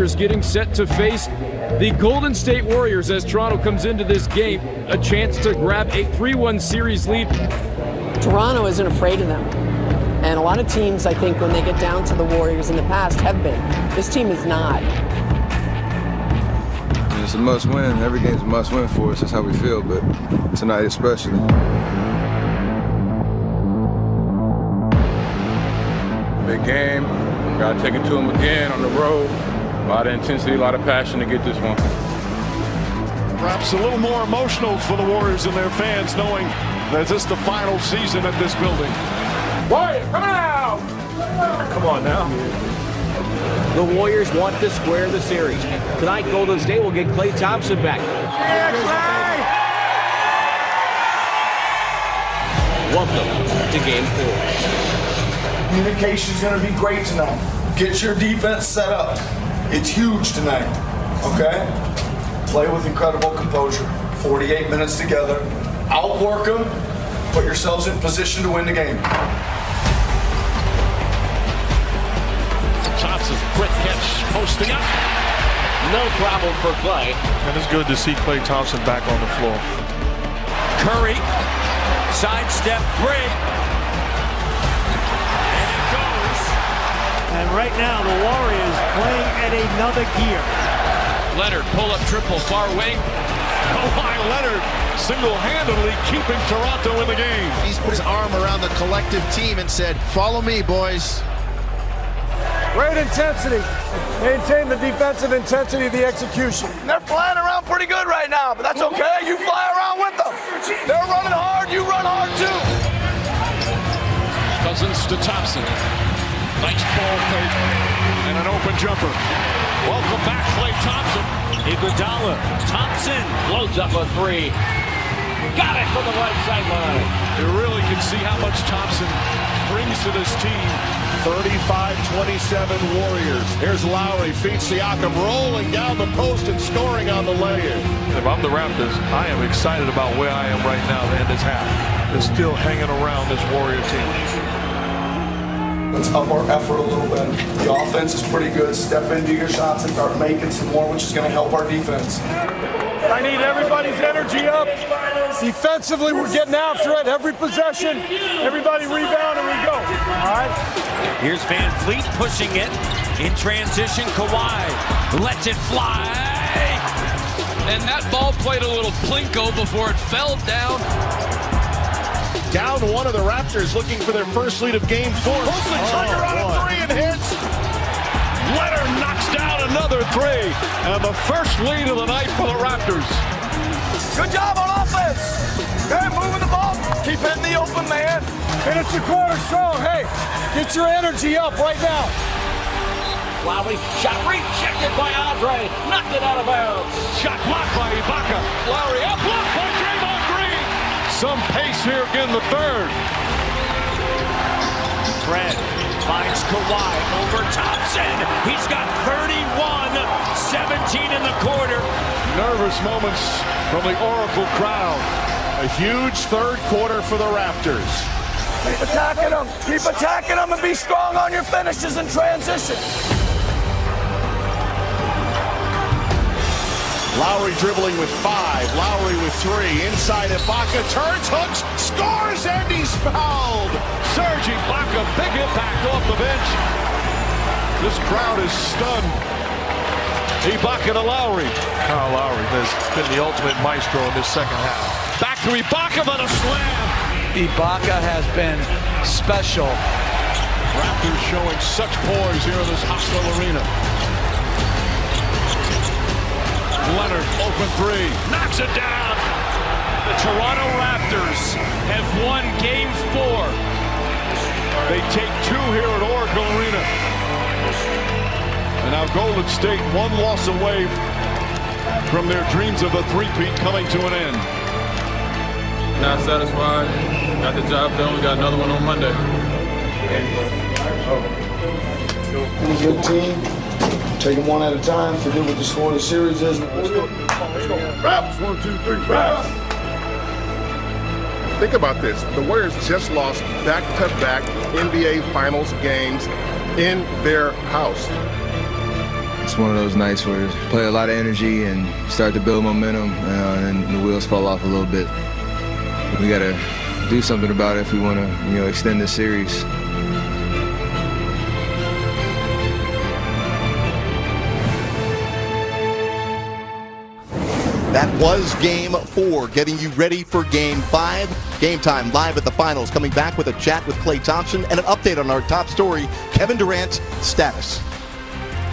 Raptors getting set to face the Golden State Warriors as Toronto comes into this game. A chance to grab a 3-1 series lead. Toronto isn't afraid of them. And a lot of teams, I think, when they get down to the Warriors in the past, have been. This team is not. It's a must-win. Every game's a must-win for us. That's how we feel, but tonight especially. Big game. Got to take it to them again on the road. A lot of intensity, a lot of passion to get this one. Perhaps a little more emotional for the Warriors and their fans, knowing that this is the final season at this building. Warriors, come out! Come on now. The Warriors want to square the series. Tonight, Golden State will get Klay Thompson back. Yeah, Klay! Welcome to Game 4. Communication's going to be great tonight. Get your defense set up. It's huge tonight, okay? Play with incredible composure. 48 minutes together. Outwork them. Put yourselves in position to win the game. Thompson, quick catch, posting up. No problem for Klay. And it's good to see Klay Thompson back on the floor. Curry, sidestep three. And it goes. And right now, the Warriors playing at another gear. Leonard, pull-up triple, far wing. Kawhi Leonard single-handedly keeping Toronto in the game. He's put his arm around the collective team and said, follow me, boys. Great intensity. Maintain the defensive intensity of the execution. They're flying around pretty good right now, but that's okay. You fly around with them. They're running hard. You run hard, too. Cousins to Thompson. Nice ball fake and an open jumper. Welcome back, Klay Thompson. Iguodala, Thompson blows up a three. Got it from the right sideline. You really can see how much Thompson brings to this team. 35-27 Warriors. Here's Lowry, feeds Siakam, rolling down the post and scoring on the lay-in. If I'm the Raptors, I am excited about where I am right now to end this half. They're still hanging around this Warrior team. Let's up our effort a little bit. The offense is pretty good. Step into your shots and start making some more, which is going to help our defense. I need everybody's energy up. Defensively, we're getting after it. Every possession, everybody rebound and we go. All right? Here's Van Fleet pushing it. In transition, Kawhi lets it fly. And that ball played a little plinko before it fell down. Down one of the Raptors looking for their first lead of game 4. Pulls the trigger on a three and hits. Leonard knocks down another three. And the first lead of the night for the Raptors. Good job on offense. Okay, moving the ball. Keep hitting the open man. And it's a quarter strong. Hey, get your energy up right now. Lowry, shot rejected by Andre. Knocked it out of bounds. Shot blocked by Ibaka. Lowry up, blocked by Draymond Green. Some pace here again, the third. Fred finds Kawhi over Thompson. He's got 31, 17 in the quarter. Nervous moments from the Oracle crowd. A huge third quarter for the Raptors. Keep attacking them. Keep attacking them and be strong on your finishes in transition. Lowry dribbling with 5. Lowry with 3. Inside Ibaka turns, hooks, scores, and he's fouled. Serge Ibaka, big impact off the bench. This crowd is stunned. Ibaka to Lowry. Kyle Lowry has been the ultimate maestro in this second half. Back to Ibaka, but a slam. Ibaka has been special. Raptors showing such poise here in this hostile arena. Leonard, open three, knocks it down. The Toronto Raptors have won Game 4. They take 2 here at Oracle Arena. And now Golden State 1 loss away from their dreams of a three-peat coming to an end. Not satisfied. Got the job done. We got another one on Monday. Good team. Take them one at a time. Forget what the score of the series is. Let's go. Raps, 1, 2, 3, Raps. Think about this. The Warriors just lost back-to-back NBA Finals games in their house. It's one of those nights where you play a lot of energy and start to build momentum, and the wheels fall off a little bit. We got to do something about it if we want to, extend this series. That was Game 4, getting you ready for Game 5. Game Time live at the finals, coming back with a chat with Klay Thompson and an update on our top story, Kevin Durant's status.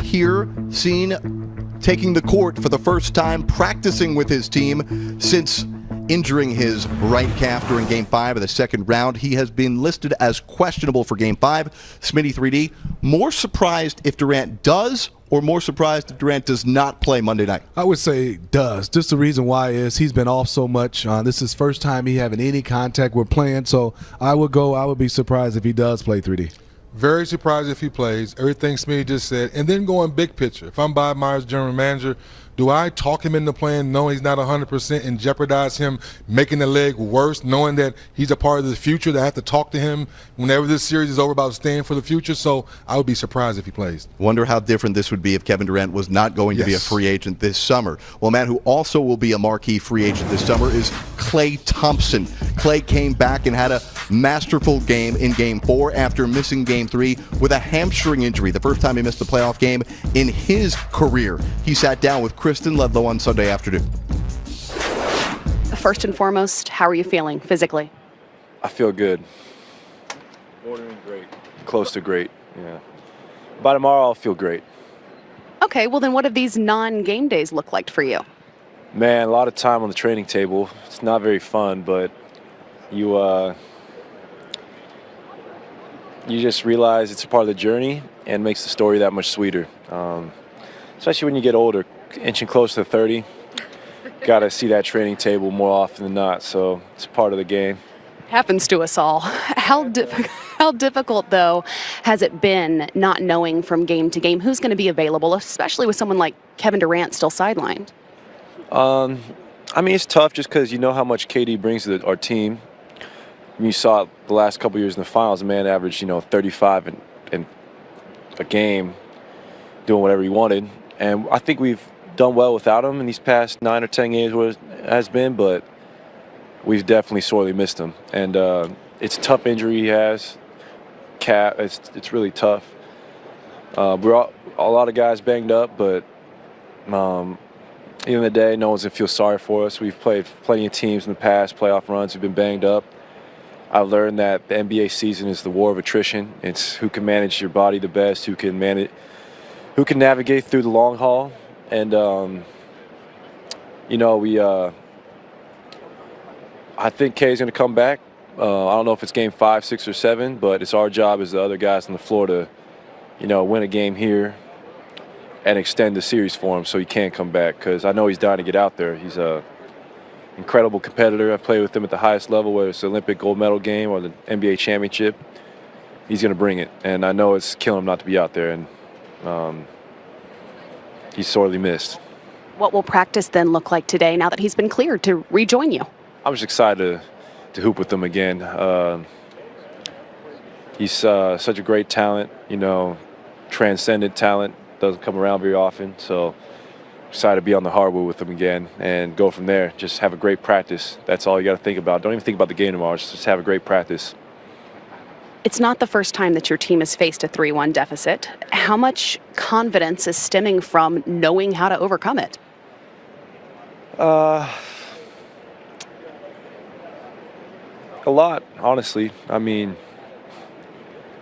Here, seen taking the court for the first time, practicing with his team since injuring his right calf during Game 5 of the second round. He has been listed as questionable for Game 5. Smitty 3D, more surprised if Durant does or more surprised if Durant does not play Monday night? I would say does. Just the reason why is he's been off so much. This is his first time he having any contact with playing, so I would be surprised if he does play 3D. Very surprised if he plays. Everything Smitty just said. And then going big picture. If I'm Bob Myers, general manager, do I talk him into playing knowing he's not 100% and jeopardize him making the leg worse, knowing that he's a part of the future, that I have to talk to him whenever this series is over about staying for the future? So I would be surprised if he plays. Wonder how different this would be if Kevin Durant was not going to be a free agent this summer. Well, man, who also will be a marquee free agent this summer is Klay Thompson. Klay came back and had a masterful game in Game 4 after missing Game 3 with a hamstring injury, the first time he missed a playoff game in his career. He sat down with Kristen Ledlow on Sunday afternoon. First and foremost, how are you feeling physically? I feel good. Bordering great. Close to great, yeah. By tomorrow, I'll feel great. Okay, well then what have these non-game days look like for you? Man, a lot of time on the training table. It's not very fun, but you just realize it's a part of the journey and makes the story that much sweeter. Especially when you get older, inching close to 30. Got to see that training table more often than not, so it's part of the game. Happens to us all. How difficult, though, has it been not knowing from game to game who's going to be available, especially with someone like Kevin Durant still sidelined? I mean, it's tough just because you know how much KD brings to our team. You saw it the last couple years in the finals, a man averaged, 35 in a game, doing whatever he wanted. And I think we've done well without him in these past 9 or 10 games, what it has been, but we've definitely sorely missed him. And it's a tough injury he has. It's really tough. We're a lot of guys banged up, but at the end of the day, no one's going to feel sorry for us. We've played plenty of teams in the past, playoff runs, who've been banged up. I've learned that the NBA season is the war of attrition. It's who can manage your body the best, who can navigate through the long haul. And, I think Kay's going to come back. I don't know if it's game 5, 6, or 7, but it's our job as the other guys on the floor to, win a game here and extend the series for him so he can come back, because I know he's dying to get out there. He's a incredible competitor. I've played with him at the highest level, whether it's the Olympic gold medal game or the NBA championship. He's going to bring it, and I know it's killing him not to be out there, and he's sorely missed. What will practice then look like today now that he's been cleared to rejoin you? I'm just excited to hoop with him again. He's such a great talent, transcendent talent. Doesn't come around very often, so excited to be on the hardwood with him again and go from there. Just have a great practice. That's all you got to think about. Don't even think about the game tomorrow. Just have a great practice. It's not the first time that your team has faced a 3-1 deficit. How much confidence is stemming from knowing how to overcome it? A lot, honestly. I mean,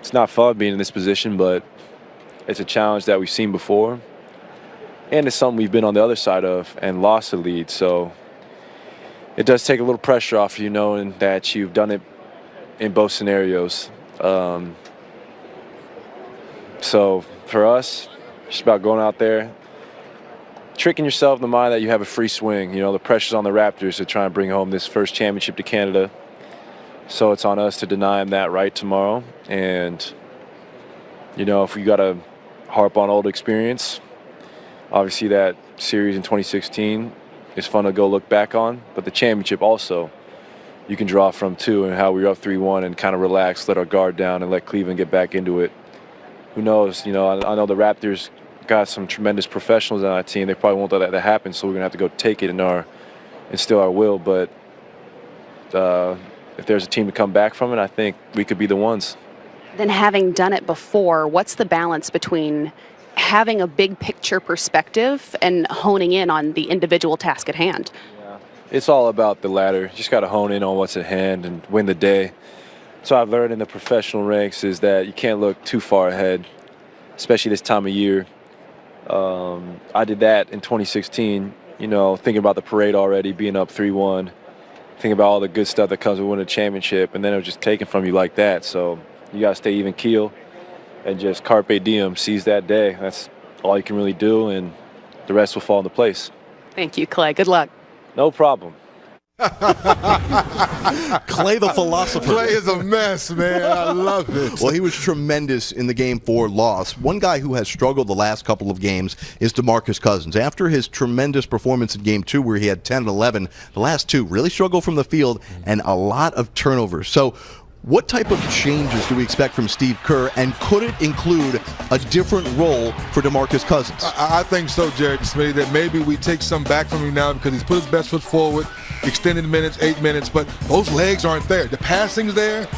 it's not fun being in this position, but it's a challenge that we've seen before. And it's something we've been on the other side of and lost the lead. So it does take a little pressure off you knowing that you've done it in both scenarios. So for us, it's about going out there, tricking yourself in the mind that you have a free swing. The pressure's on the Raptors to try and bring home this first championship to Canada. So it's on us to deny them that right tomorrow. And, if we got to harp on old experience, obviously that series in 2016 is fun to go look back on. But the championship also, you can draw from too, and how we were up 3-1 and kind of relax, let our guard down, and let Cleveland get back into it. Who knows? I know the Raptors got some tremendous professionals on our team. They probably won't let that happen, so we're gonna have to go take it and instill our will. But if there's a team to come back from it, I think we could be the ones. Then having done it before, what's the balance between having a big picture perspective and honing in on the individual task at hand? Yeah. It's all about the latter. You just got to hone in on what's at hand and win the day. So I've learned in the professional ranks is that you can't look too far ahead, especially this time of year. I did that in 2016, thinking about the parade already, being up 3-1, thinking about all the good stuff that comes with winning a championship, and then it was just taken from you like that. So you got to stay even keel and just carpe diem, seize that day. That's all you can really do, and the rest will fall into place. Thank you, Clay. Good luck. No problem. Clay the philosopher. Clay is a mess, man. I love it. Well, he was tremendous in the Game 4 loss. One guy who has struggled the last couple of games is DeMarcus Cousins. After his tremendous performance in Game 2, where he had 10 and 11, the last two really struggled from the field and a lot of turnovers. So what type of changes do we expect from Steve Kerr, and could it include a different role for DeMarcus Cousins? I think so, Jared Smitty, that maybe we take some back from him now because he's put his best foot forward, extended minutes, 8 minutes, but those legs aren't there. The passing's there,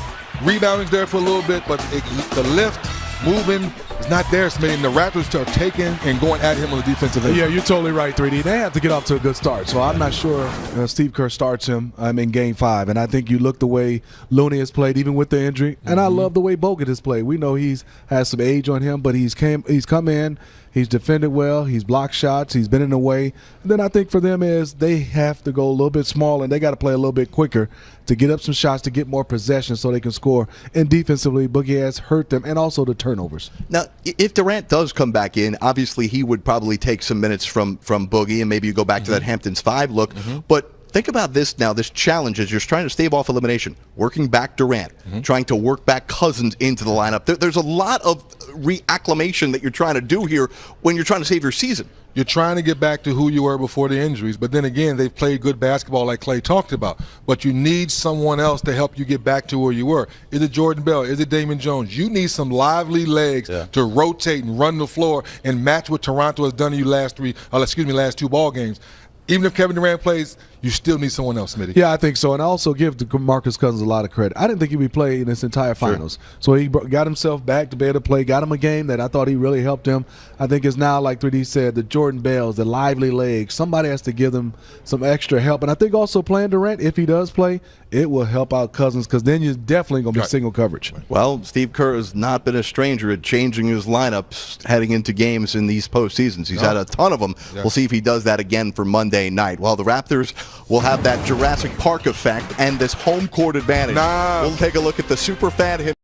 rebounding's there for a little bit, but the lift, moving, is not there, Smitty. And the Raptors are taking and going at him on the defensive end. Yeah, you're totally right, 3D. They have to get off to a good start. So I'm not sure Steve Kerr starts him in Game 5. And I think you look the way Looney has played, even with the injury. And I love the way Bogut has played. We know he's has some age on him, but he's come in. He's defended well. He's blocked shots. He's been in the way. And then I think for them is they have to go a little bit smaller, and they got to play a little bit quicker to get up some shots, to get more possession so they can score. And defensively, Boogie has hurt them, and also the turnovers. Now, if Durant does come back in, obviously he would probably take some minutes from Boogie, and maybe you go back to that Hamptons 5 look. But think about this now, this challenge is you're trying to stave off elimination, working back Durant, trying to work back Cousins into the lineup. There's a lot of reacclimation that you're trying to do here when you're trying to save your season. You're trying to get back to who you were before the injuries, but then again, they've played good basketball like Clay talked about. But you need someone else to help you get back to where you were. Is it Jordan Bell? Is it Damian Jones? You need some lively legs to rotate and run the floor and match what Toronto has done to you last two ball games. Even if Kevin Durant plays, you still need someone else, Smitty. Yeah, I think so. And I also give DeMarcus Cousins a lot of credit. I didn't think he'd be playing in this entire finals. So he got himself back to be able to play, got him a game that I thought he really helped him. I think it's now, like 3D said, the Jordan Bells, the lively legs. Somebody has to give them some extra help. And I think also playing Durant, if he does play, it will help out Cousins, because then you're definitely going to be single coverage. Well, Steve Kerr has not been a stranger at changing his lineups heading into games in these postseasons. He's had a ton of them. We'll see if he does that again for Monday night. Well, the Raptors will have that Jurassic Park effect and this home court advantage. We'll take a look at the super fan hit.